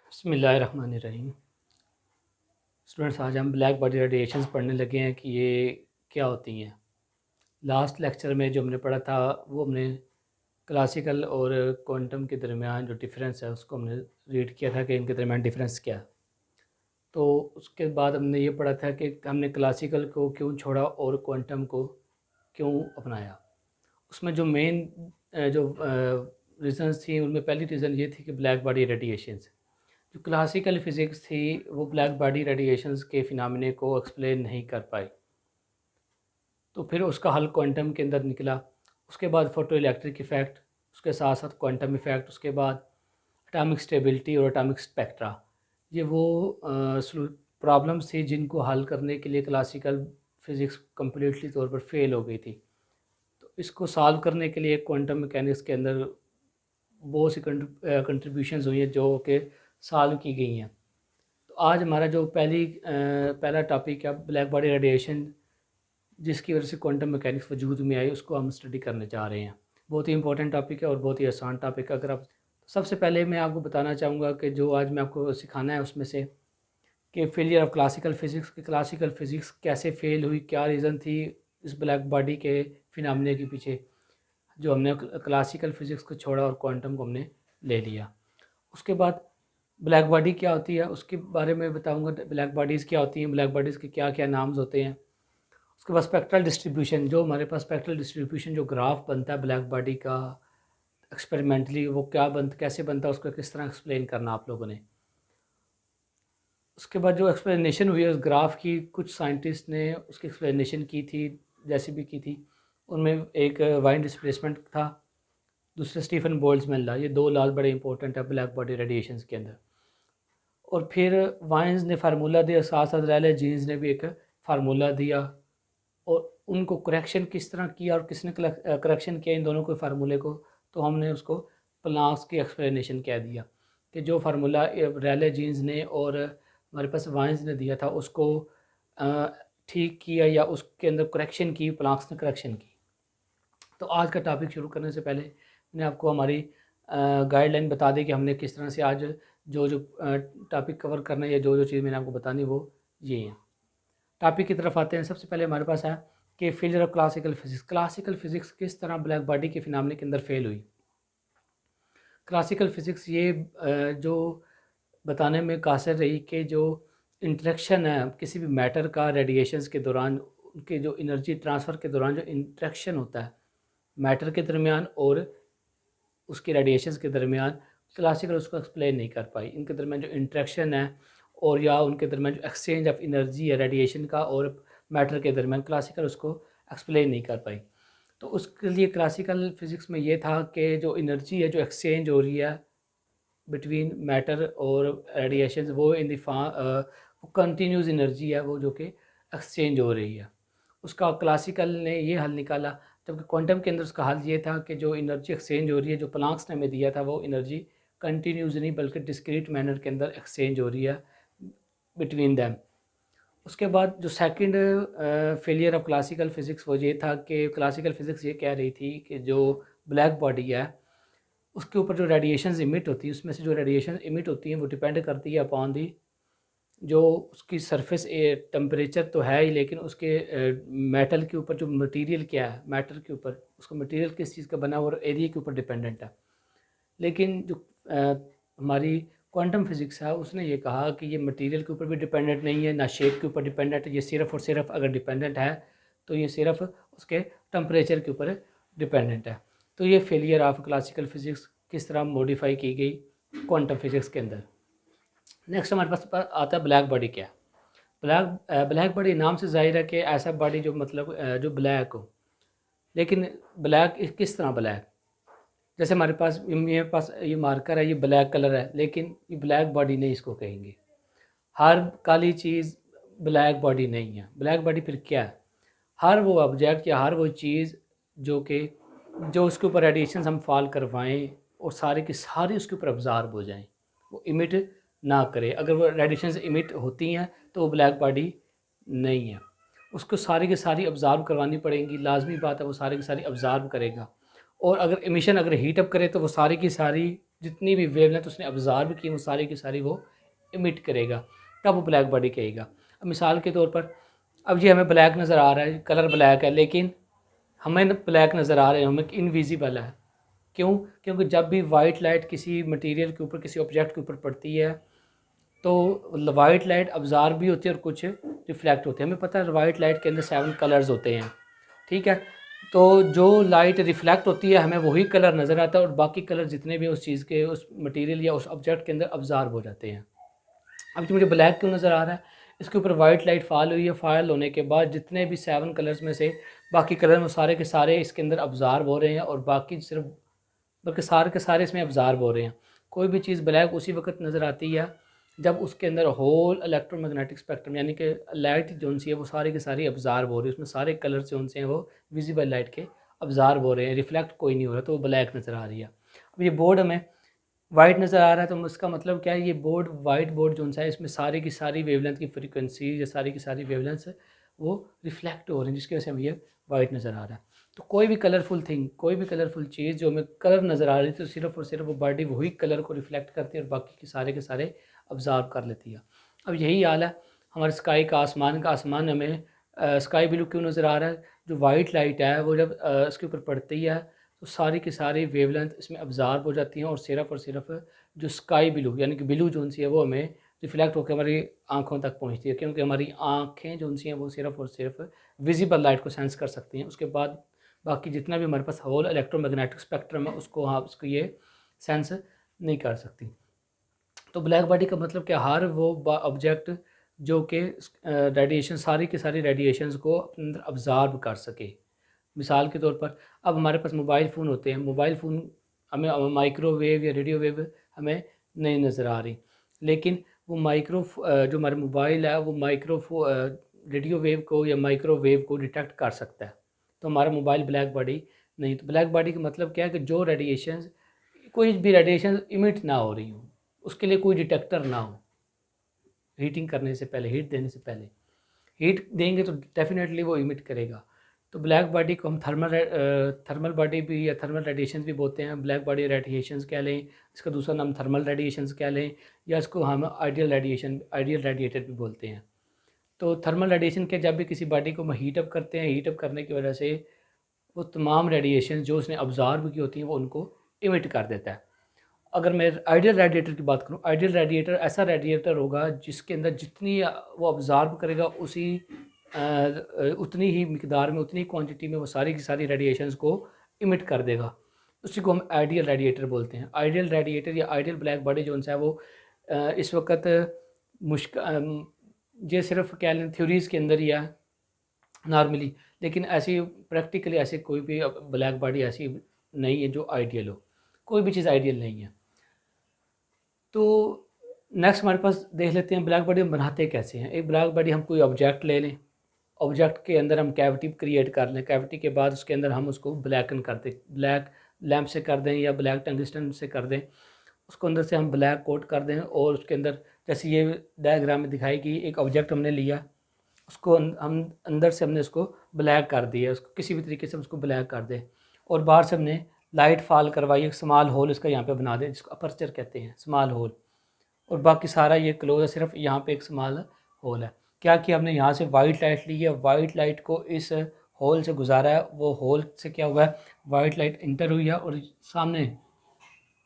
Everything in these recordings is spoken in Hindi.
बिस्मिल्लाहिर्रहमानिर्रहीम। स्टूडेंट्स, आज हम ब्लैक बॉडी रेडिएशंस पढ़ने लगे हैं कि ये क्या होती हैं। लास्ट लेक्चर में जो हमने पढ़ा था वो हमने क्लासिकल और क्वांटम के दरमियान जो डिफरेंस है उसको हमने रीड किया था कि इनके दरमियान डिफरेंस क्या है। तो उसके बाद हमने ये पढ़ा था कि हमने क्लासिकल को क्यों छोड़ा और क्वांटम को क्यों अपनाया। उसमें जो मेन जो रीज़न्स थी उनमें पहली रीज़न ये थी कि ब्लैक बॉडी रेडिएशंस। जो क्लासिकल फ़िज़िक्स थी वो ब्लैक बॉडी रेडिएशंस के फिनोमेना को एक्सप्लेन नहीं कर पाई, तो फिर उसका हल क्वांटम के अंदर निकला। उसके बाद फोटो इलेक्ट्रिक इफ़ेक्ट, उसके साथ साथ क्वांटम इफ़ेक्ट, उसके बाद एटॉमिक स्टेबिलिटी और एटॉमिक स्पेक्ट्रा। ये वो प्रॉब्लम्स थी जिनको हल करने के लिए क्लासिकल फ़िज़िक्स कम्प्लीटली तौर पर फेल हो गई थी। तो इसको सॉल्व करने के लिए क्वांटम मैकेनिक्स के अंदर बहुत सी कंट्रीब्यूशंस हुई हैं जो कि सॉल्व की गई हैं। तो आज हमारा जो पहला टॉपिक है ब्लैक बॉडी रेडिएशन, जिसकी वजह से क्वांटम मैकेनिक्स वजूद में आई, उसको हम स्टडी करने जा रहे हैं। बहुत ही इंपॉर्टेंट टॉपिक है और बहुत ही आसान टॉपिक है। अगर आप सबसे पहले मैं आपको बताना चाहूँगा कि जो आज मैं आपको सिखाना है उसमें से कि फेलियर ऑफ क्लासिकल फ़िज़िक्स, कि क्लासिकल फ़िज़िक्स कैसे फ़ेल हुई, क्या रीज़न थी इस ब्लैक बॉडी के फिनोमेना के पीछे, जो हमने क्लासिकल फ़िज़िक्स को छोड़ा और क्वांटम को हमने ले लिया। उसके बाद ब्लैक बॉडी क्या होती है उसके बारे में बताऊंगा। ब्लैक बॉडीज़ क्या होती हैं, ब्लैक बॉडीज़ के क्या क्या नाम्स होते हैं। उसके बाद स्पेक्ट्रल डिस्ट्रीब्यूशन, जो हमारे पास स्पेक्ट्रल डिस्ट्रीब्यूशन जो ग्राफ बनता है ब्लैक बॉडी का एक्सपेरिमेंटली, वो कैसे बनता है, उसको किस तरह एक्सप्लेन करना आप लोगों ने। उसके बाद जो एक्सप्लेनेशन हुई है उस ग्राफ की, कुछ साइंटिस्ट ने उसकी एक्सप्लेनेशन की थी, जैसी भी की थी। उनमें एक वाइन डिस्प्लेसमेंट था, दूसरा स्टीफन बोल्ट्जमैन लॉ। ये दो लॉज बड़े इंपॉर्टेंट है ब्लैक बॉडी रेडिएशंस के अंदर। और फिर वाइन्स ने फार्मूला दिया, साथ साथ रैले जीन्स ने भी एक फार्मूला दिया, और उनको करेक्शन किस तरह किया और किसने करेक्शन किया इन दोनों को फार्मूले को, तो हमने उसको प्लांक्स की एक्सप्लेनेशन कह दिया कि जो फार्मूला रैले जीन्स ने और हमारे पास वाइन्स ने दिया था उसको ठीक किया या उसके अंदर करेक्शन की प्लांक्स ने करेक्शन की। तो आज का टॉपिक शुरू करने से पहले मैंने आपको हमारी गाइडलाइन बता दी कि हमने किस तरह से आज जो जो टॉपिक कवर करना है या जो जो चीज़ मैंने आपको बतानी वो ये हैं। टॉपिक की तरफ आते हैं। सबसे पहले हमारे पास है कि failure of classical physics. Classical physics किस तरह ब्लैक बॉडी के फिनोमेना के अंदर फेल हुई। क्लासिकल फिजिक्स ये जो बताने में कासिर रही कि जो इंटरेक्शन है किसी भी मैटर का रेडिएशंस के दौरान, उनके जो एनर्जी ट्रांसफ़र के दौरान जो इंटरेक्शन होता है मैटर के दरमियान और उसके रेडिएशंस के दरमियान, क्लासिकल उसको एक्सप्लेन नहीं कर पाई। इनके दरमियान जो इंटरेक्शन है और या उनके दरमियान जो एक्सचेंज ऑफ एनर्जी है रेडिएशन का और मैटर के दरमियान, क्लासिकल उसको एक्सप्लेन नहीं कर पाई। तो उसके लिए क्लासिकल फ़िज़िक्स में ये था कि जो एनर्जी है जो एक्सचेंज हो रही है बिटवीन मैटर और रेडिएशन, वो इन वो कंटिन्यूस एनर्जी है वो जो कि एक्सचेंज हो रही है। उसका क्लासिकल ने ये हल निकाला, जबकि क्वांटम के अंदर उसका हल ये था कि जो एनर्जी एक्सचेंज हो रही है, जो प्लांक्स ने हमें दिया था, वो एनर्जी कंटिन्यूस नहीं बल्कि डिस्क्रीट मैनर के अंदर एक्सचेंज हो रही है बिटवीन दैम। उसके बाद जो second failure of classical physics वो ये था कि क्लासिकल फ़िज़िक्स ये कह रही थी कि जो ब्लैक बॉडी है उसके ऊपर जो रेडिएशंस इमिट होती है, उसमें से जो रेडिएशन इमिट होती हैं वो डिपेंड करती है अपॉन दी जो उसकी सरफेस टेम्परेचर तो है ही, लेकिन उसके मेटल के ऊपर जो मटेरियल क्या है, मैटर के ऊपर उसका मटेरियल किस चीज़ का बना है और एरिया के ऊपर डिपेंडेंट है। लेकिन जो हमारी क्वांटम फिज़िक्स है उसने ये कहा कि ये मटेरियल के ऊपर भी डिपेंडेंट नहीं है, ना शेप के ऊपर डिपेंडेंट है। ये सिर्फ़ और सिर्फ अगर डिपेंडेंट है तो ये सिर्फ उसके टेम्परेचर के ऊपर डिपेंडेंट है। तो ये फेलियर ऑफ क्लासिकल फ़िज़िक्स किस तरह मॉडिफाई की गई क्वांटम फिज़िक्स के अंदर। नेक्स्ट हमारे पास आता है ब्लैक बॉडी क्या है। ब्लैक बॉडी नाम से ज़ाहिर है कि ऐसा बॉडी जो मतलब जो ब्लैक हो, लेकिन ब्लैक किस तरह ब्लैक, जैसे मेरे पास ये मार्कर है, ये ब्लैक कलर है, लेकिन ये ब्लैक बॉडी नहीं इसको कहेंगे। हर काली चीज़ ब्लैक बॉडी नहीं है। ब्लैक बॉडी फिर क्या है? हर वो ऑब्जेक्ट या हर वो चीज़ जो कि जो उसके ऊपर रेडिएशन हम फॉल करवाएं और सारी की सारी उसके ऊपर ऑब्ज़ार्ब हो जाएं, वो इमिट ना करे। अगर वो रेडिएशन इमिट होती हैं तो वो ब्लैक बॉडी नहीं है। उसको सारी की सारी ऑब्ज़ार्व करवानी पड़ेंगी, लाजमी बात है, वो सारी की सारी ऑब्ज़ार्व करेगा। और अगर एमिशन अगर हीट अप करे तो वो सारी की सारी जितनी भी वेवलेंथ उसने ऑब्ज़र्व की वो सारी की सारी वो इमिट करेगा, तब वो ब्लैक बॉडी कहेगा। अब मिसाल के तौर पर अब ये हमें ब्लैक नज़र आ रहा है, कलर ब्लैक है, लेकिन हमें ब्लैक नज़र आ रहे हैं, हमें इनविजिबल है। क्यों? क्योंकि जब भी वाइट लाइट किसी मटेरियल के ऊपर, किसी ऑब्जेक्ट के ऊपर पड़ती है तो वाइट लाइट अब्ज़ॉर्ब भी होती है और कुछ रिफ्लेक्ट होते हैं। हमें पता है वाइट लाइट के अंदर 7 कलर्स होते हैं, ठीक है। तो जो लाइट रिफ्लेक्ट होती है हमें वही कलर नज़र आता है और बाकी कलर जितने भी उस चीज़ के, उस मटेरियल या उस ऑब्जेक्ट के अंदर अब्ज़ॉर्ब हो जाते हैं। अब जो मुझे ब्लैक क्यों नज़र आ रहा है, इसके ऊपर वाइट लाइट फॉल हुई है, फॉल होने के बाद जितने भी 7 कलर्स में से बाकी कलर वो सारे के सारे इसके अंदर अब्ज़ॉर्ब हो रहे हैं और बाकी सिर्फ, बल्कि सारे के सारे इसमें अब्ज़ॉर्ब हो रहे हैं। कोई भी चीज़ ब्लैक उसी वक्त नज़र आती है जब उसके अंदर होल इलेक्ट्रोमैग्नेटिक स्पेक्ट्रम यानी कि लाइट जो सी है वो सारी की सारी अब्ज़ॉर्ब हो रही है, उसमें सारे कलर जो से हैं वो विजिबल लाइट के अब्ज़ॉर्ब हो रहे हैं, रिफ्लेक्ट कोई नहीं हो रहा, तो वो ब्लैक नज़र आ रही है। अब ये बोर्ड हमें वाइट नज़र आ रहा है, तो इसका मतलब क्या है, ये बोर्ड वाइट बोर्ड जो सा है इसमें सारी की सारी वेवलेंथ की फ्रीक्वेंसी या सारी की सारी वेवलेंथ वो रिफ्लेक्ट हो रही है, जिसकी वजह से हमें ये वाइट नज़र आ रहा है। तो कोई भी कलरफुल थिंग, कोई भी कलरफुल चीज़ जो हमें कलर नज़र आ रही थी, तो सिर्फ़ और सिर्फ वो बॉडी वही कलर को रिफ्लेक्ट करती है और बाकी के सारे ऑब्ज़र्व कर लेती है। अब यही हाल है हमारे स्काई का, आसमान हमें स्काई ब्लू क्यों नज़र आ रहा है, जो वाइट लाइट है वो जब इसके ऊपर पड़ती है तो सारी की सारी वेवलेंथ इसमें अब्ज़ॉर्ब हो जाती हैं और सिर्फ जो स्काई ब्लू यानी कि ब्लू जोन सी है वो हमें रिफ्लेक्ट होकर हमारी आँखों तक पहुँचती है, क्योंकि हमारी आँखें जो सी हैं वो सिर्फ और सिर्फ विजिबल लाइट को सेंस कर सकती हैं। उसके बाद बाकी जितना भी हमारे पास होल इलेक्ट्रोमैग्नेटिक स्पेक्ट्रम है उसको उसको ये सेंस नहीं कर सकती। तो ब्लैक बॉडी का मतलब क्या, हर वो ऑब्जेक्ट जो कि रेडिएशन, सारी की सारी रेडिएशंस को अपने अंदर अब्ज़ॉर्ब कर सके। मिसाल के तौर पर अब हमारे पास मोबाइल फ़ोन होते हैं, मोबाइल फ़ोन हमें माइक्रोवेव या रेडियो वेव हमें नहीं नज़र आ रही, लेकिन वो जो हमारा मोबाइल है वो रेडियो वेव को या माइक्रोवेव को डिटेक्ट कर सकता है। तो हमारा मोबाइल ब्लैक बॉडी नहीं। तो ब्लैक बॉडी का मतलब क्या है कि जो रेडिएशन, कोई भी रेडिएशन इमिट ना हो रही हो, उसके लिए कोई डिटेक्टर ना हो। हीटिंग करने से पहले, हीट देने से पहले, हीट देंगे तो डेफिनेटली वो इमिट करेगा। तो ब्लैक बॉडी को हम थर्मल बॉडी भी या थर्मल रेडिएशंस भी बोलते हैं। ब्लैक बॉडी रेडिएशंस कह लें, इसका दूसरा नाम थर्मल रेडिएशंस कह लें, या इसको हम आइडियल रेडिएटर भी बोलते हैं। तो थर्मल रेडिएशन के जब भी किसी बॉडी को हम हीट अप करते हैं, हीट अप करने की वजह से वो तमाम रेडिएशन जो उसने ऑब्ज़र्व की होती हैं वो उनको इमिट कर देता है। अगर मैं आइडियल रेडिएटर की बात करूं, आइडियल रेडिएटर ऐसा रेडिएटर होगा जिसके अंदर जितनी वो ऑब्ज़र्व करेगा उतनी ही मिकदार में, उतनी क्वांटिटी में वो सारी की सारी रेडिएशंस को इमिट कर देगा। उसी को हम आइडियल रेडिएटर बोलते हैं। आइडियल रेडिएटर या आइडियल ब्लैक बॉडी जो है वो इस वक्त ये सिर्फ कह लें थ्योरीज़ के अंदर ही है नॉर्मली, लेकिन ऐसी प्रैक्टिकली ऐसी कोई भी ब्लैक बॉडी ऐसी नहीं है जो आइडियल हो। कोई भी चीज़ आइडियल नहीं है। तो नेक्स्ट हमारे पास देख लेते हैं ब्लैक बॉडी हम बनाते कैसे हैं। एक ब्लैक बॉडी, हम कोई ऑब्जेक्ट ले लें, ऑब्जेक्ट के अंदर हम कैविटी क्रिएट कर लें, कैविटी के बाद उसके अंदर हम उसको ब्लैकन कर दें, ब्लैक लैम्प से कर दें या ब्लैक टंगस्टन से कर दें, उसको अंदर से हम ब्लैक कोट कर दें और उसके अंदर जैसे ये डायग्राम में दिखाई गई, एक ऑब्जेक्ट हमने लिया, उसको हम अंदर से हमने उसको ब्लैक कर दिया, उसको किसी भी तरीके से उसको ब्लैक कर दें और बाहर से हमने लाइट फॉल करवाई, एक स्मॉल होल इसका यहाँ पे बना दें जिसको अपर्चर कहते हैं, स्मॉल होल, और बाकी सारा ये क्लोज है, सिर्फ यहाँ पे एक स्मॉल होल है। क्या किया हमने, यहाँ से वाइट लाइट ली है, वाइट लाइट को इस होल से गुजारा है, वो होल से क्या हुआ है, वाइट लाइट इंटर हुई है और सामने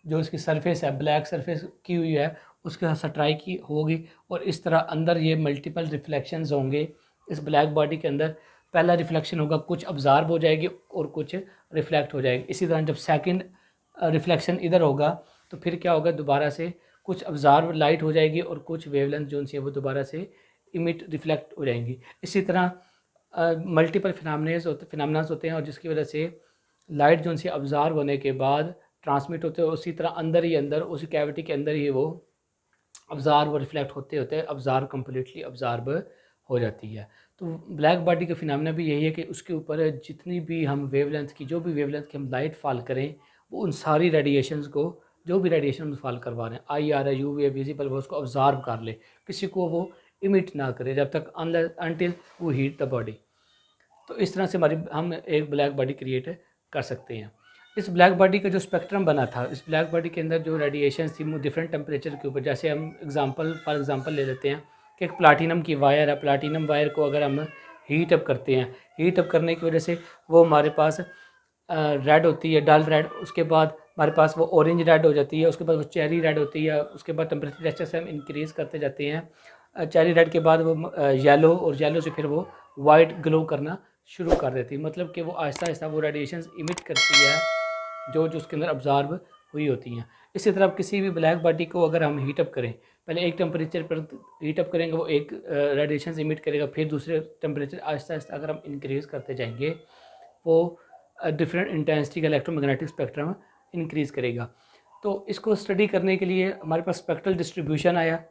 जो इसकी सरफेस है, ब्लैक सरफेस की हुई है, उसके साथ स्ट्राइक की होगी और इस तरह अंदर ये मल्टीपल रिफ्लेक्शंस होंगे इस ब्लैक बॉडी के अंदर। पहला रिफ्लेक्शन होगा, कुछ अब्ज़ॉर्ब हो जाएगी और कुछ रिफ्लेक्ट हो जाएगी। इसी तरह जब सेकंड रिफ्लेक्शन इधर होगा तो फिर क्या होगा, दोबारा से कुछ अब्ज़ॉर्ब लाइट हो जाएगी और कुछ वेवलेंथ जो सी है वो दोबारा से इमिट रिफ्लेक्ट हो जाएंगी। इसी तरह मल्टीपल फिनोमेनास होते हैं और जिसकी वजह से लाइट जो सी अब्ज़ॉर्ब होने के बाद ट्रांसमिट होते हैं, उसी तरह अंदर ही अंदर उसी कैविटी के अंदर ही वो अब्ज़ॉर्ब और रिफ्लेक्ट होते होते अब्ज़ॉर्ब कम्प्लीटली अब्ज़ॉर्ब हो जाती है। तो ब्लैक बॉडी का फिनोमेना भी यही है कि उसके ऊपर जितनी भी हम वेवलेंथ की, जो भी वेवलेंथ की हम लाइट फॉल करें, वो उन सारी रेडिएशंस को, जो भी रेडिएशन हम फॉल करवा रहे हैं, आई आ रहा है, यू वी विजिबल, वो उसको अब्ज़ॉर्ब कर ले, किसी को वो इमिट ना करे जब तक अनटिल वो हीट द बॉडी। तो इस तरह से हम एक ब्लैक बॉडी क्रिएट कर सकते हैं। इस ब्लैक बॉडी का जो स्पेक्ट्रम बना था, इस ब्लैक बॉडी के अंदर जो रेडिएशन थी वो डिफरेंट टेम्परेचर के ऊपर, जैसे हम फॉर एग्जांपल ले लेते हैं कि एक प्लाटिनम की वायर है, प्लाटिनम वायर को अगर हम हीट अप करते हैं, हीट अप करने की वजह से वो हमारे पास रेड होती है, डल रेड, उसके बाद हमारे पास वो ऑरेंज रेड हो जाती है, उसके बाद वो चेरी रेड होती है, उसके बाद टेम्परेचर जैसे जैसे हम इंक्रीज़ करते जाते हैं चेरी रेड के बाद वो येलो, और येलो से फिर वो वाइट ग्लो करना शुरू कर देती है, मतलब कि वो आहिस्ता आहिस्ता वो रेडिएशंस इमिट करती है जो जो उसके अंदर ऑब्ज़र्व हुई होती हैं। इसी तरह किसी भी ब्लैक बॉडी को अगर हम हीटअप करें, पहले एक टेम्परेचर पर हीटअप करेंगे, वो एक रेडिएशंस इमिट करेगा, फिर दूसरे टेम्परेचर आहिस्ता आहिस्ता अगर हम इंक्रीज़ करते जाएंगे वो डिफरेंट इंटेंसिटी का इलेक्ट्रोमैग्नेटिक स्पेक्ट्रम इंक्रीज़ करेगा। तो इसको स्टडी करने के लिए हमारे पास स्पेक्ट्रल डिस्ट्रीब्यूशन आया।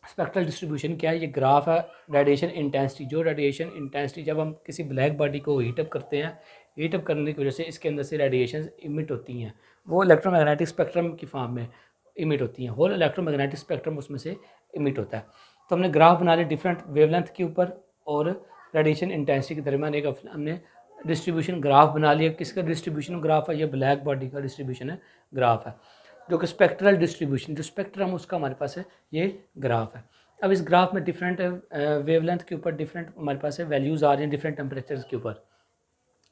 स्पेक्ट्रल डिस्ट्रीब्यूशन क्या है? ये ग्राफ है रेडिएशन इंटेंसिटी। जो रेडिएशन इंटेंसिटी जब हम किसी ब्लैक बॉडी को हीटअप करते हैं, हीटअप करने की वजह से इसके अंदर से रेडिएशन इमिट होती हैं, वो इलेक्ट्रोमैग्नेटिक स्पेक्ट्रम की फॉर्म में इमिट होती हैं, होल इलेक्ट्रोमैग्नेटिक स्पेक्ट्रम उसमें से इमिट होता है। तो हमने ग्राफ बना लिया डिफरेंट वेवलेंथ के ऊपर और रेडिएशन इंटेंसिटी के दरमियान एक हमने डिस्ट्रीब्यूशन ग्राफ बना लिया। किसका डिस्ट्रीब्यूशन ग्राफ है? ये ब्लैक बॉडी का डिस्ट्रीब्यूशन है ग्राफ है, जो कि स्पेक्ट्रल डिस्ट्रीब्यूशन, जो स्पेक्ट्रम उसका हमारे पास है, ये ग्राफ है। अब इस ग्राफ में डिफरेंट वेवलेंथ के ऊपर डिफरेंट हमारे पास है वैल्यूज़ आ रही हैं डिफरेंट टेम्परेचर्स के ऊपर।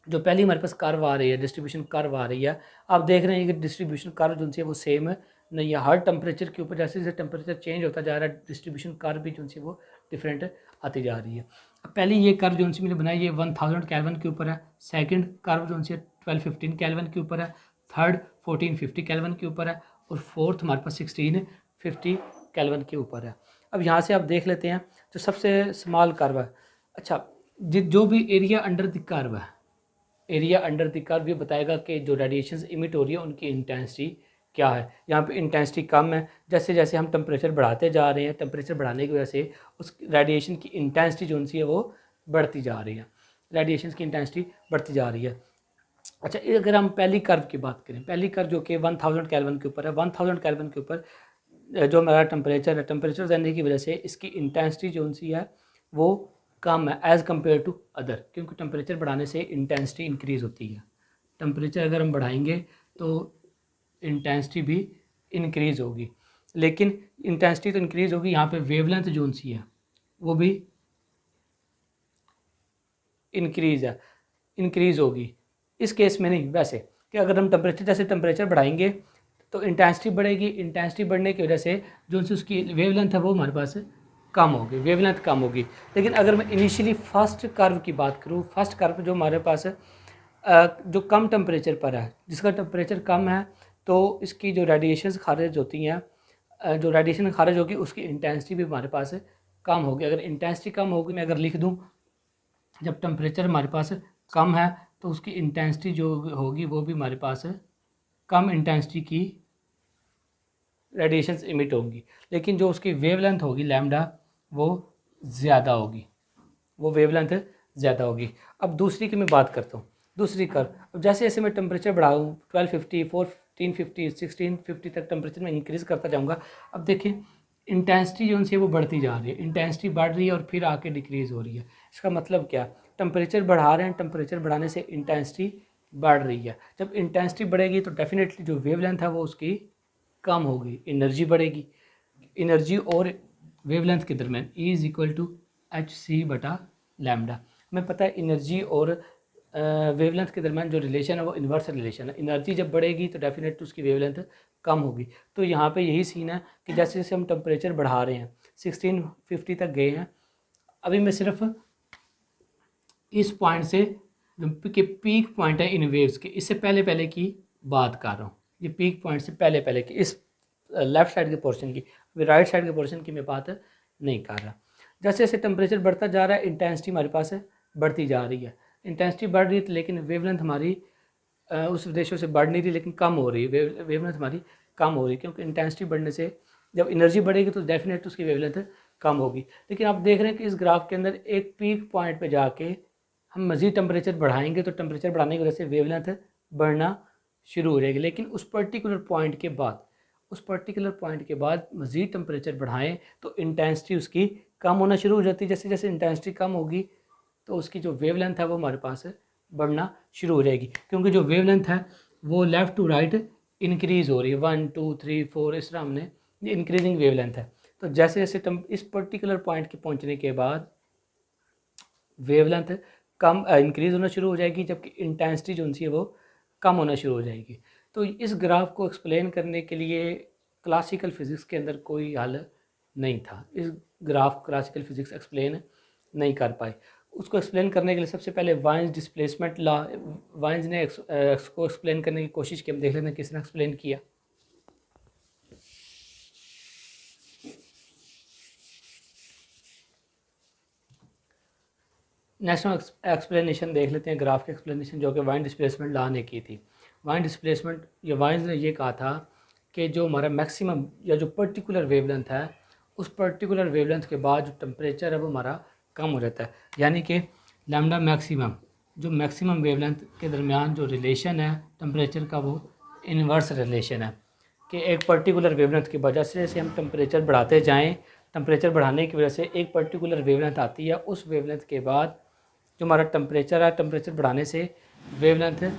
जो पहली हमारे पास कर्व आ रही है, डिस्ट्रीब्यूशन कर्व आ रही है, आप देख रहे हैं कि डिस्ट्रीब्यूशन कर्व जो है वो सेम नहीं है। हर टेम्परेचर के ऊपर जैसे जैसे टेम्परेचर चेंज होता जा रहा है, डिस्ट्रीब्यूशन कर्व भी जो है वो डिफरेंट आती जा रही है। अब पहले ये कर्व जो मैंने बनाई ये 1000 केल्विन के ऊपर है, सेकंड कर्व जो है 1215 केल्विन के ऊपर है, थर्ड 1450 केल्विन के ऊपर है, और फोर्थ हमारे पास 1650 केल्विन के ऊपर है। अब यहाँ से आप देख लेते हैं जो सबसे स्मॉल कर्व है। अच्छा, जो भी एरिया अंडर द कर्व है, एरिया अंडर द कर्व ये बताएगा कि जो रेडिएशंस इमिट हो रही है उनकी इंटेंसिटी क्या है। यहाँ पे इंटेंसिटी कम है, जैसे जैसे हम टेम्परेचर बढ़ाते जा रहे हैं, टेम्परेचर बढ़ाने की वजह से उस रेडिएशन की इंटेंसिटी जो उनसी है वो बढ़ती जा रही है, रेडिएशन की इंटेंसिटी बढ़ती जा रही है। अच्छा, अगर हम पहली कर्व की बात करें, पहली कर्व जो कि 1000 केल्विन के ऊपर है, 1000 केल्विन के ऊपर जो हमारा टेम्परेचर है, टेम्परेचर रहने की वजह से इसकी इंटेंसिटी जो उनसी है वो कम है एज़ कम्पेयर टू अदर, क्योंकि टेम्परेचर बढ़ाने से इंटेंसिटी इंक्रीज़ होती है। टेम्परेचर अगर हम बढ़ाएंगे तो इंटेंसिटी भी इंक्रीज़ होगी, लेकिन इंटेंसिटी तो इंक्रीज़ होगी, यहाँ पे वेवलेंथ जो उनसी है वो भी इंक्रीज़ होगी। इस केस में नहीं, वैसे कि अगर हम जैसे टेम्परेचर बढ़ाएंगे तो इंटेंसिटी बढ़ेगी, इंटेंसिटी बढ़ने की वजह से जो उसकी वेवलेंथ है वो हमारे पास कम होगी, वेवलेंथ कम होगी। लेकिन अगर मैं इनिशियली फर्स्ट कर्व की बात करूँ, फर्स्ट कर्व जो हमारे पास जो कम टेम्परेचर पर है, जिसका टेम्परेचर कम है, तो इसकी जो रेडिएशंस खारिज होती हैं, जो रेडिएशन खारिज होगी उसकी इंटेंसिटी भी हमारे पास कम होगी। अगर इंटेंसिटी कम होगी, मैं अगर लिख दूँ, जब टेम्परेचर हमारे पास कम है तो उसकी इंटेंसिटी जो होगी वो भी हमारे पास कम इंटेंसिटी की रेडिएशंस इमिट होंगी, लेकिन जो उसकी वेवलेंथ होगी लैम्डा वो ज़्यादा होगी, वो वेवलेंथ ज़्यादा होगी। अब दूसरी की मैं बात करता हूँ, दूसरी कर्व। अब जैसे जैसे मैं टेम्परेचर बढ़ाऊँ 1250, 1450, 1650 तक टेम्परेचर में इंक्रीज़ करता जाऊँगा। अब देखिए इंटेंसिटी जो उनसे वो बढ़ती जा रही है, इंटेंसिटी बढ़ रही है और फिर आके डिक्रीज़ हो रही है। इसका मतलब क्या? टेम्परेचर बढ़ा रहे हैं, टेम्परेचर बढ़ाने से इंटेंसिटी बढ़ रही है। जब इंटेंसिटी बढ़ेगी तो डेफिनेटली जो वेवलेंथ है वो उसकी कम होगी, एनर्जी बढ़ेगी। एनर्जी और वेवलेंथ के दरमियान E is equal to hc/λ। हमें पता है एनर्जी और वेवलेंथ के दरमियान जो रिलेशन है वो इन्वर्स रिलेशन है। एनर्जी जब बढ़ेगी तो डेफिनेटली उसकी वेवलेंथ कम होगी। तो यहाँ पे यही सीन है कि जैसे जैसे हम टेम्परेचर बढ़ा रहे हैं, 1650 तक गए हैं, अभी मैं सिर्फ इस पॉइंट से के पीक पॉइंट है इन वेव्स के, इससे पहले पहले की बात कर रहा हूँ। ये पीक पॉइंट से पहले पहले की, इस लेफ़्ट साइड के पोर्शन की, राइट साइड के पोर्शन की मैं बात नहीं कर रहा। जैसे जैसे टेम्परेचर बढ़ता जा रहा है इंटेंसिटी हमारे पास बढ़ती जा रही है। इंटेंसिटी बढ़ रही है लेकिन वेवलेंथ हमारी उस उद्देश्यों से बढ़ नहीं रही, लेकिन कम हो रही है, वेवलेंथ हमारी कम हो रही है, क्योंकि इंटेंसिटी बढ़ने से जब एनर्जी बढ़ेगी तो डेफिनेट उसकी वेवलेंथ कम होगी। लेकिन आप देख रहे हैं कि इस ग्राफ के अंदर एक पीक पॉइंट पे जाके हम मज़ीद टेम्परेचर बढ़ाएंगे तो टेम्परेचर बढ़ाने की वजह से वेवलेंथ बढ़ना शुरू हो जाएगी। लेकिन उस पर्टिकुलर पॉइंट के बाद मज़ीद टेम्परेचर बढ़ाएं तो इंटेंसिटी उसकी कम होना शुरू हो जाती है। जैसे जैसे इंटेंसिटी कम होगी तो उसकी जो वेवलेंथ है वो हमारे पास बढ़ना शुरू हो जाएगी, क्योंकि जो वेवलेंथ है वो लेफ़्ट टू राइट इंक्रीज़ हो रही है, 1 2 3 4 इस तरह हमने, ये इंक्रीजिंग वेवलेंथ है। तो जैसे जैसे इस पर्टिकुलर पॉइंट के पहुंचने के बाद वेवलेंथ कम इंक्रीज़ होना शुरू हो जाएगी, जबकि इंटेंसिटी जो उनसी है वो कम होना शुरू हो जाएगी। तो इस ग्राफ को एक्सप्लेन करने के लिए क्लासिकल फ़िज़िक्स के अंदर कोई हल नहीं था। इस ग्राफ क्लासिकल फ़िज़िक्स एक्सप्लेन नहीं कर पाए। उसको एक्सप्लेन करने के लिए सबसे पहले वाइन्स डिस्प्लेसमेंट लॉ, वाइन्स ने इसको एक्सप्लेन करने की कोशिश की। हम देख लेते हैं किसने एक्सप्लेन किया। नेक्स्ट हम एक्सप्लेनेशन देख लेते हैं, ग्राफ की एक्सप्लेनेशन जो कि वाइन डिस्प्लेसमेंट लॉ ने की थी। वाइन डिस्प्लेसमेंट या वाइन्स ने ये कहा था कि जो हमारा मैक्सिमम या जो पर्टिकुलर वेवलेंथ है, उस पर्टिकुलर वेवलेंथ के बाद जो टेम्परेचर है वो हमारा कम हो जाता है। यानी कि लैम्डा मैक्सिमम, जो मैक्सिमम वेवलेंथ के दरमियान जो रिलेशन है टेम्परेचर का, वो इन्वर्स रिलेशन है कि एक पर्टिकुलर वेवलेंथ की वजह से जैसे हम टेम्परेचर बढ़ाते जाएँ, टेम्परेचर बढ़ाने की वजह से एक पर्टिकुलर वेवलेंथ आती है, उस वेवलेंथ के बाद जो हमारा टेम्परेचर है, टेम्परेचर बढ़ाने से वेवलेंथ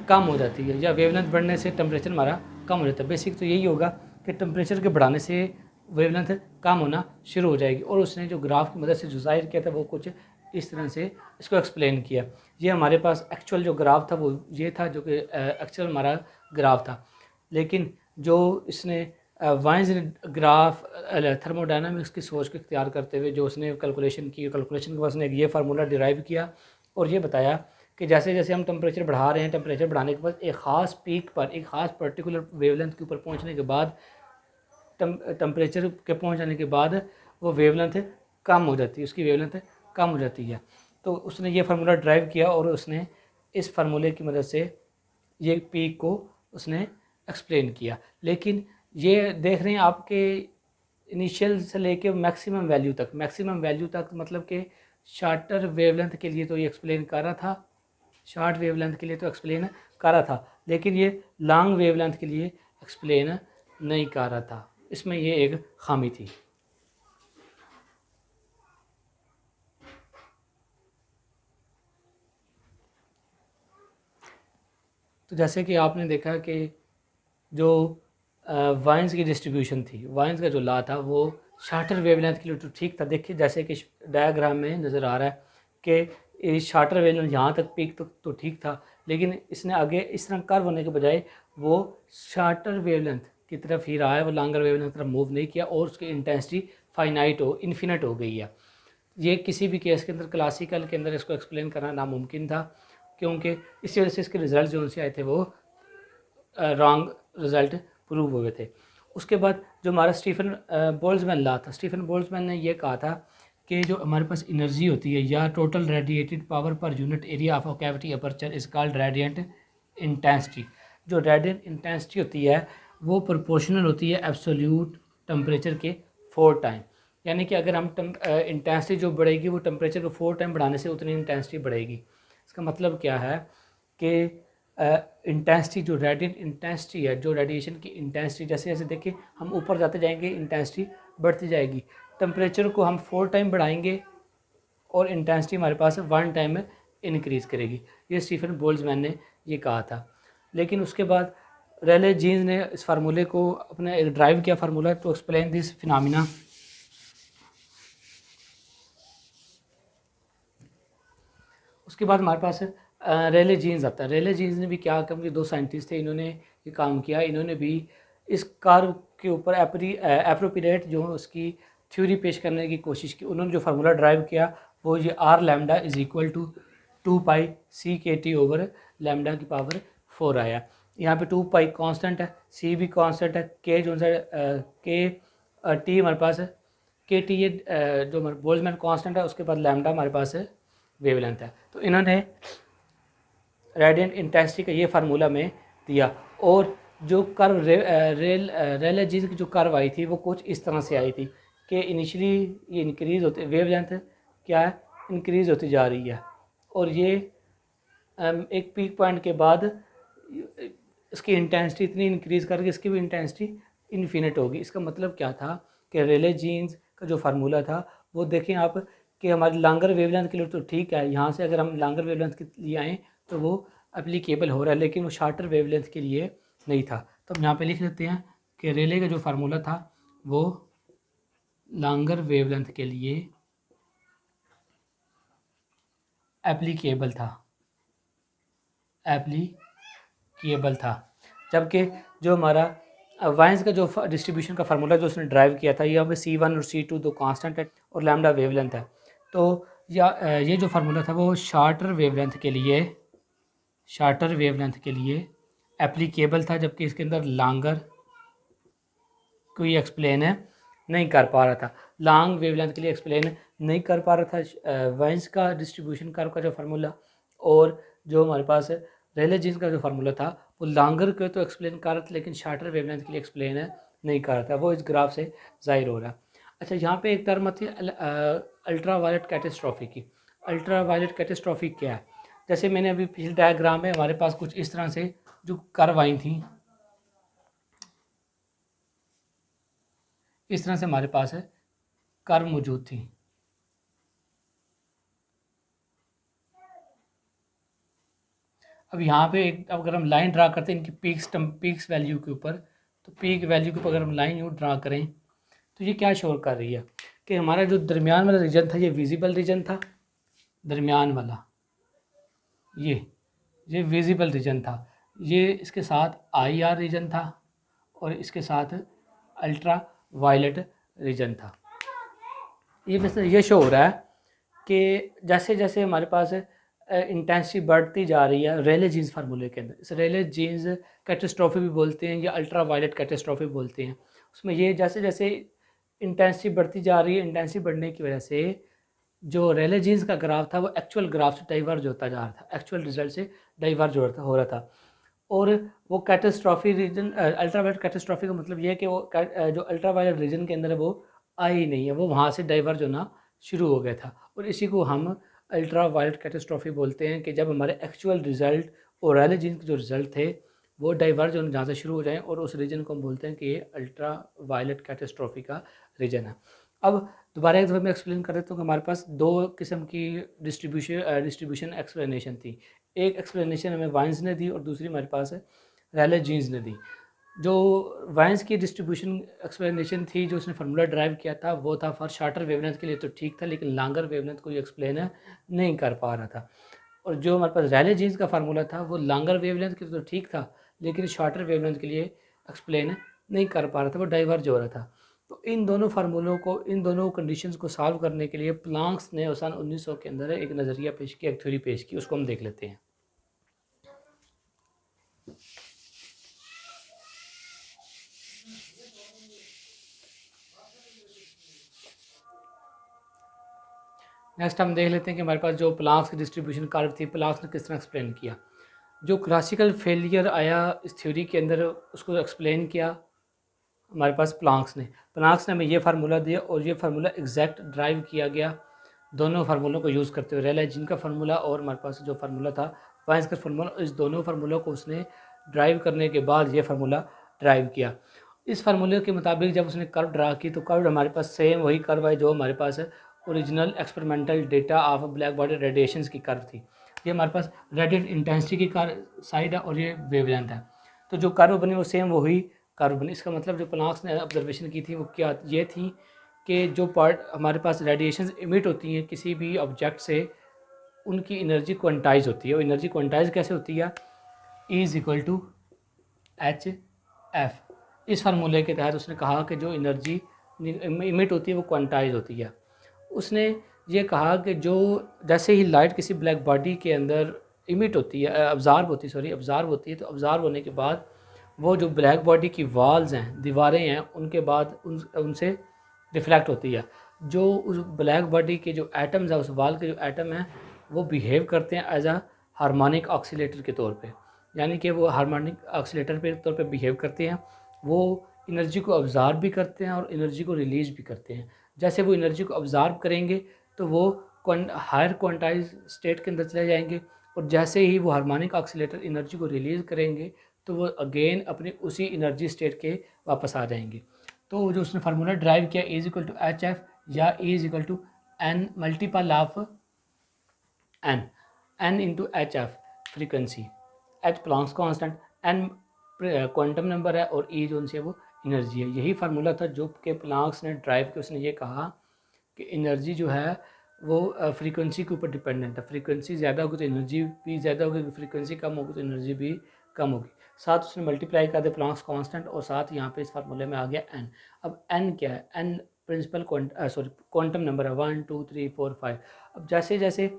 कम हो जाती है, या वेवलेंथ बढ़ने से टेम्परेचर हमारा कम हो जाता है। बेसिक तो यही होगा कि टेम्परेचर के बढ़ाने से वेवलेंथ कम होना शुरू हो जाएगी। और उसने जो ग्राफ की मदद से जो जाहिर किया था वो कुछ इस तरह से इसको एक्सप्लेन किया। ये हमारे पास एक्चुअल जो ग्राफ था वो ये था, जो कि एक्चुअल हमारा ग्राफ था। लेकिन जो इसने वाइन्स ने ग्राफ थर्मोडायनामिक्स की सोच को इख्तियार करते हुए जो उसने कैलकुलेशन की, कैलकुलेशन के बाद उसने ये फार्मूला डिराइव किया और ये बताया कि जैसे जैसे हम टेम्परेचर बढ़ा रहे हैं, टेम्परेचर बढ़ाने के बाद एक ख़ास पीक पर, एक ख़ास पर्टिकुलर वेवलेंथ के ऊपर पहुंचने के बाद, टेम्परेचर के पहुंच जाने के बाद वो वेवलेंथ कम हो जाती है, उसकी वेवलेंथ कम हो जाती है। तो उसने ये फार्मूला ड्राइव किया और उसने इस फार्मूले की मदद से ये पीक को उसने एक्सप्लेन किया। लेकिन ये देख रहे हैं आपके इनिशियल से लेके मैक्सिमम वैल्यू तक, मैक्सिमम वैल्यू तक मतलब कि शार्टर वेवलेंथ के लिए तो ये एक्सप्लेन कर रहा था, शॉर्ट वेवलेंथ के लिए तो एक्सप्लेन कर रहा था, लेकिन ये लॉन्ग वेवलेंथ के लिए एक्सप्लेन नहीं कर रहा था। इसमें ये एक खामी थी। तो जैसे कि आपने देखा कि जो वाइन्स की डिस्ट्रीब्यूशन थी, वाइन्स का जो लॉ था वो शार्टर वेवलेंथ के लिए तो ठीक था। देखिए जैसे कि डायग्राम में नज़र आ रहा है कि शार्टर वेवलेंथ यहाँ तक पीक तो ठीक था, लेकिन इसने आगे इस तरह कर्व होने के बजाय वो शार्टर वेवलेंथ की तरफ ही रहा है, वो लॉन्गर वेवलेंथ की तरफ मूव नहीं किया और उसकी इंटेंसिटी फाइनाइट इन्फिनिट हो गई है। ये किसी भी केस के अंदर, क्लासिकल के अंदर इसको एक्सप्लेन करना नामुमकिन था, क्योंकि इसी वजह से इसके रिज़ल्ट जो उनसे आए थे वो रॉन्ग रिज़ल्ट प्रूव हुए थे। उसके बाद जो हमारा स्टीफन बोल्ट्जमैन लॉ था, स्टीफन बोल्ट्जमैन ने ये कहा था कि जो हमारे पास एनर्जी होती है या total radiated power per unit area of a cavity aperture is called radiant intensity. जो रेडिएंट इंटेंसिटी होती है वो प्रोपोर्शनल होती है एब्सोल्यूट टेम्परेचर के 4 टाइम। यानी कि अगर हम इंटेंसिटी जो बढ़ेगी वो टेम्परेचर को 4 टाइम बढ़ाने से उतनी इंटेंसिटी बढ़ेगी। इसका मतलब क्या है कि इंटेंसिटी, जो रेडिएंट इंटेंसिटी है, जो रेडिएशन की इंटेंसिटी, जैसे जैसे देखिए हम ऊपर जाते जाएंगे इंटेंसिटी बढ़ती जाएगी। टेम्परेचर को हम 4 टाइम बढ़ाएंगे और इंटेंसिटी हमारे पास 1 टाइम में इनक्रीज़ करेगी। ये स्टीफन बोल्ट्जमैन ने ये कहा था। लेकिन उसके बाद रेले जीन्स ने इस फार्मूले को अपने एक ड्राइव किया formula to explain this phenomena. उसके बाद हमारे पास रेले जीन्स आता है। रेले जीन्स ने भी क्या, क्योंकि 2 साइंटिस्ट थे, इन्होंने ये काम किया। इन्होंने भी इस कर्व के ऊपर एप्रोप्रिएट जो उसकी थ्योरी पेश करने की कोशिश की। उन्होंने जो फार्मूला ड्राइव किया वो ये R lambda is equal to 2 pi C K T over lambda की पावर 4 आया। यहाँ पे 2 पाई कांस्टेंट है, सी भी कांस्टेंट है, के जो सा के टी हमारे पास है, के टी ये जो हमारे बोल्ट्जमैन कांस्टेंट है, उसके बाद लैम्डा हमारे पास है वेवलेंथ है। तो इन्होंने रेडिएंट इंटेंसिटी का ये फार्मूला में दिया और जो कर्व रेले जीन्स की जो कर्व आई थी वो कुछ इस तरह से आई थी कि इनिशियली ये इंक्रीज़ होते, वेवलेंथ क्या है इंक्रीज़ होती जा रही है और ये एक पीक पॉइंट के बाद इसकी इंटेंसिटी इतनी इंक्रीज़ करके इसकी भी इंटेंसिटी इन्फिनिट होगी। इसका मतलब क्या था कि रेले जीन्स का जो फार्मूला था वो देखें आप कि हमारी लॉन्गर वेवलेंथ के लिए तो ठीक है, यहाँ से अगर हम लॉन्गर वेवलेंथ के लिए आएँ तो वो एप्लीकेबल हो रहा है, लेकिन वो शार्टर वेवलेंथ के लिए नहीं था। तो हम यहाँ पे लिख लेते हैं कि रेले का जो फार्मूला था वो लॉन्गर वेवलेंथ के लिए एप्लीकेबल था, जबकि जो हमारा वाइंस का जो डिस्ट्रीब्यूशन का फार्मूला जो उसने ड्राइव किया था, यहाँ पे C1 और C2 दो कांस्टेंट है और लैम्डा वेवलेंथ है। तो ये जो फार्मूला था वो शार्टर वेवलेंथ के लिए एप्लीकेबल था, जबकि इसके अंदर लॉन्गर कोई एक्सप्लेन नहीं कर पा रहा था, लॉन्ग वेवलेंथ के लिए एक्सप्लेन नहीं कर पा रहा था वाइंस का डिस्ट्रीब्यूशन कर्व का जो फार्मूला, और जो हमारे पास रेले जीन्स का जो फार्मूला था वो लॉन्गर को तो एक्सप्लेन कर रहा था, लेकिन शार्टर वेवलेंथ के लिए एक्सप्लेन नहीं कर रहा था। वो इस ग्राफ से जाहिर हो रहा है। अच्छा, यहाँ पे एक टर्म आती है अल्ट्रा वायलेट कैटेस्ट्रॉफी की। अल्ट्रा वायलेट कैटेस्ट्रॉफी क्या है? जैसे मैंने अभी पिछले डायग्राम में हमारे पास कुछ इस तरह से जो कर्व आई थी, इस तरह से हमारे पास है कर्व मौजूद थी। अब यहाँ पे एक अगर हम लाइन ड्रा करते हैं इनकी पीक्स वैल्यू के ऊपर, तो पीक वैल्यू के ऊपर अगर हम लाइन यूँ ड्रा करें तो ये क्या शो कर रही है कि हमारा जो दरमियान वाला रीजन था ये विजिबल रीजन था, दरमियान वाला ये विजिबल रीजन था, ये इसके साथ IR रीजन था और इसके साथ अल्ट्रा वायलेट रीजन था। ये वैसे ये शो हो रहा है कि जैसे जैसे हमारे पास इंटेंसिटी बढ़ती जा रही है रेले जीन्स फार्मूले के अंदर, इस रेले जीन्स कैटेस्ट्रॉफी भी बोलते हैं या अल्ट्रा वायलेट कैटेस्ट्रॉफी बोलते हैं, उसमें ये जैसे जैसे इंटेंसिटी बढ़ती जा रही है, इंटेंसिटी बढ़ने की वजह से जो रेले जीन्स का ग्राफ था वो एक्चुअल ग्राफ से डाइवर्ज होता जा रहा था, एक्चुअल रिजल्ट से डाइवर्ज हो रहा था। और वो catastrophe region ultra violet catastrophe का मतलब ये है कि वो जो अल्ट्रा वायलेट रीजन के अंदर है वो आई ही नहीं है, वो वहाँ से डाइवर्ज होना शुरू हो गया था, और इसी को हम अल्ट्रा वायलेट कैटेस्ट्रॉफी बोलते हैं कि जब हमारे एक्चुअल रिजल्ट और रेले जीन्स के जो रिजल्ट थे वो डाइवर्ज होने जहाँ से शुरू हो जाएँ, और उस रीजन को हम बोलते हैं कि ये अल्ट्रा वायलेट कैटेस्ट्रॉफी का रीजन है। अब दोबारा एक दफ़ा मैं एक्सप्लेन कर देता हूँ कि हमारे पास दो किस्म की डिस्ट्रीब्यूशन एक्सप्लेनेशन थी। एक एक्सप्लेनेशन हमें वाइंस ने दी और दूसरी हमारे पास है रेले जीन्स ने दी। जो वाइंस की डिस्ट्रीब्यूशन एक्सप्लेनेशन थी, जो उसने फार्मूला ड्राइव किया था, वो था फॉर शार्टर वेवलेंथ के लिए तो ठीक था, लेकिन लॉन्गर वेवलेंथ को एक्सप्लेन नहीं कर पा रहा था। और जो हमारे पास रेले जीन्स का फार्मूला था वो लॉन्गर वेवलेंथ के लिए तो ठीक था, लेकिन शार्टर वेवलेंथ के लिए एक्सप्लेन नहीं कर पा रहा था, वो डाइवर्ज हो रहा था। तो इन दोनों फार्मूलों को, इन दोनों कंडीशंस को सॉल्व करने के लिए प्लांक्स ने सन 1900 के अंदर एक नज़रिया पेश किया, एक थ्योरी पेश की, उसको हम देख लेते हैं। नेक्स्ट हम देख लेते हैं कि हमारे पास जो प्लांक्स की डिस्ट्रीब्यूशन कर्व थी, प्लांक्स ने किस तरह एक्सप्लेन किया। जो क्लासिकल फेलियर आया इस थ्योरी के अंदर उसको एक्सप्लेन किया हमारे पास प्लांक्स ने हमें ये फार्मूला दिया और ये फार्मूला एग्जैक्ट ड्राइव किया गया दोनों फार्मूलों को यूज़ करते हुए, रेले जीन का फार्मूला और हमारे पास जो फार्मूला था वाइंस का फार्मूला, इस दोनों फार्मूलों को उसने ड्राइव करने के बाद ये फार्मूला ड्राइव किया। इस फार्मूले के मुताबिक जब उसने कर्व ड्रा की तो कर्व हमारे पास सेम वही कर्व है जो हमारे पास है original experimental data of black body radiations की कर्व थी। ये हमारे पास रेडिएट इंटेंसिटी की साइड है और ये वेवलेंथ है, तो जो कर्व बनी वो सेम वही कर्व बनी। इसका मतलब जो प्लांक्स ने ऑब्जर्वेशन की थी वो क्या ये थी कि जो पार्ट हमारे पास रेडिएशंस इमिट होती हैं किसी भी ऑब्जेक्ट से, उनकी एनर्जी क्वांटाइज होती है। और एनर्जी क्वांटाइज कैसे होती है? E=hf। इस फार्मूले के तहत उसने कहा कि जो एनर्जी इमिट होती है वो क्वांटाइज होती है। उसने ये कहा कि जो जैसे ही लाइट किसी ब्लैक बॉडी के अंदर इमिट होती है, अब्ज़ार्ब होती है, तो अब्ज़ार्ब होने के बाद वो जो ब्लैक बॉडी की वॉल्स हैं, दीवारें हैं, उनके बाद उनसे रिफ्लेक्ट होती है। जो उस ब्लैक बॉडी के जो एटम्स हैं, उस वॉल के जो एटम हैं, वो बिहेव करते हैं एज अ हार्मोनिक ऑक्सीलेटर के तौर पे, यानी कि वो हार्मोनिक ऑक्सीलेटर के तौर पे बिहेव करते हैं। वो एनर्जी को ऑब्ज़ार्ब भी करते हैं और एनर्जी को रिलीज़ भी करते हैं। जैसे वो एनर्जी को ऑब्ज़ार्ब करेंगे तो वो हायर क्वांटाइज स्टेट के अंदर चले जाएंगे, और जैसे ही वो हार्मोनिक ऑक्सीलेटर एनर्जी को रिलीज़ करेंगे तो वो अगेन अपने उसी एनर्जी स्टेट के वापस आ जाएंगे। तो जो उसने फार्मूला ड्राइव किया E=hf या E=n multiple of n into hf frequency, h Planck's constant, n quantum number है और ई जो उनसे वो एनर्जी है। यही फार्मूला था जो कि प्लांक्स ने ड्राइव किया। उसने ये कहा कि एनर्जी जो है वो फ्रीक्वेंसी के ऊपर डिपेंडेंट है। फ्रीक्वेंसी ज़्यादा होगी तो एनर्जी भी ज़्यादा होगी, फ्रीक्वेंसी कम होगी तो एनर्जी भी कम होगी। साथ उसने मल्टीप्लाई कर दिया प्लांक्स कांस्टेंट और साथ यहाँ पे इस फार्मूले में आ गया एन। अब एन क्या है? एन प्रिंसिपल क्वांटम नंबर है, 1 2 3 4 5। अब जैसे जैसे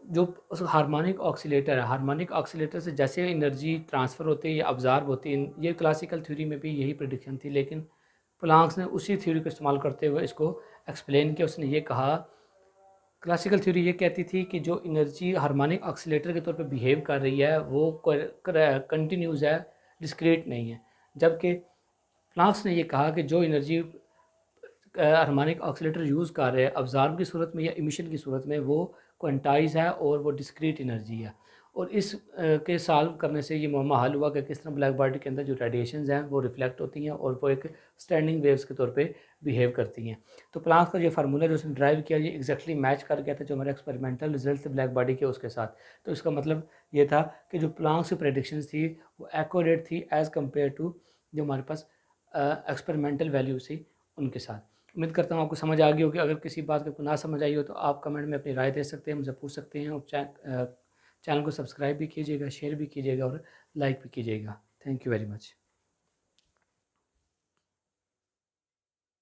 जो हार्मोनिक ऑक्सीलेटर है, हार्मोनिक ऑक्सीलेटर से जैसे एनर्जी ट्रांसफ़र होती है या अब्ज़ॉर्ब होती है, ये क्लासिकल थ्योरी में भी यही प्रेडिक्शन थी, लेकिन प्लांक्स ने उसी थ्योरी को इस्तेमाल करते हुए इसको एक्सप्लेन किया। उसने ये कहा, क्लासिकल थ्योरी ये कहती थी कि जो एनर्जी हार्मोनिक ऑक्सीलेटर के तौर पे बिहेव कर रही है वो कंटिन्यूस है, डिस्क्रीट नहीं है। जबकि प्लांक्स ने ये कहा कि जो एनर्जी हार्मोनिक ऑक्सीलेटर यूज़ कर रहे हैं अब्ज़ॉर्ब की सूरत में या इमिशन की सूरत में, वो क्वांटाइज है और वो डिस्क्रीट एनर्जी है। और इस के सॉल्व करने से ये मुअम्मा हल हुआ कि किस तरह ब्लैक बॉडी के अंदर जो रेडिएशंस हैं वो रिफ्लेक्ट होती हैं और वो एक स्टैंडिंग वेव्स के तौर पे बिहेव करती हैं। तो प्लांक्स का जो फार्मूला जो उसने ड्राइव किया ये एग्जैक्टली मैच कर गया था जो हमारे एक्सपेरिमेंटल रिजल्ट थे ब्लैक बॉडी के उसके साथ। तो इसका मतलब ये था कि जो प्लांक्स की प्रेडिक्शंस थी वो एक्यूरेट थी एज़ कम्पेयर टू जो हमारे पास एक्सपेरिमेंटल वैल्यूज थी उनके साथ। उम्मीद करता हूँ आपको समझ आ गई होगी। अगर किसी बात को ना समझ आई हो तो आप कमेंट में अपनी राय दे सकते हैं, मुझसे पूछ सकते हैं। और चैनल को सब्सक्राइब भी कीजिएगा, शेयर भी कीजिएगा और लाइक भी कीजिएगा। Thank you very much.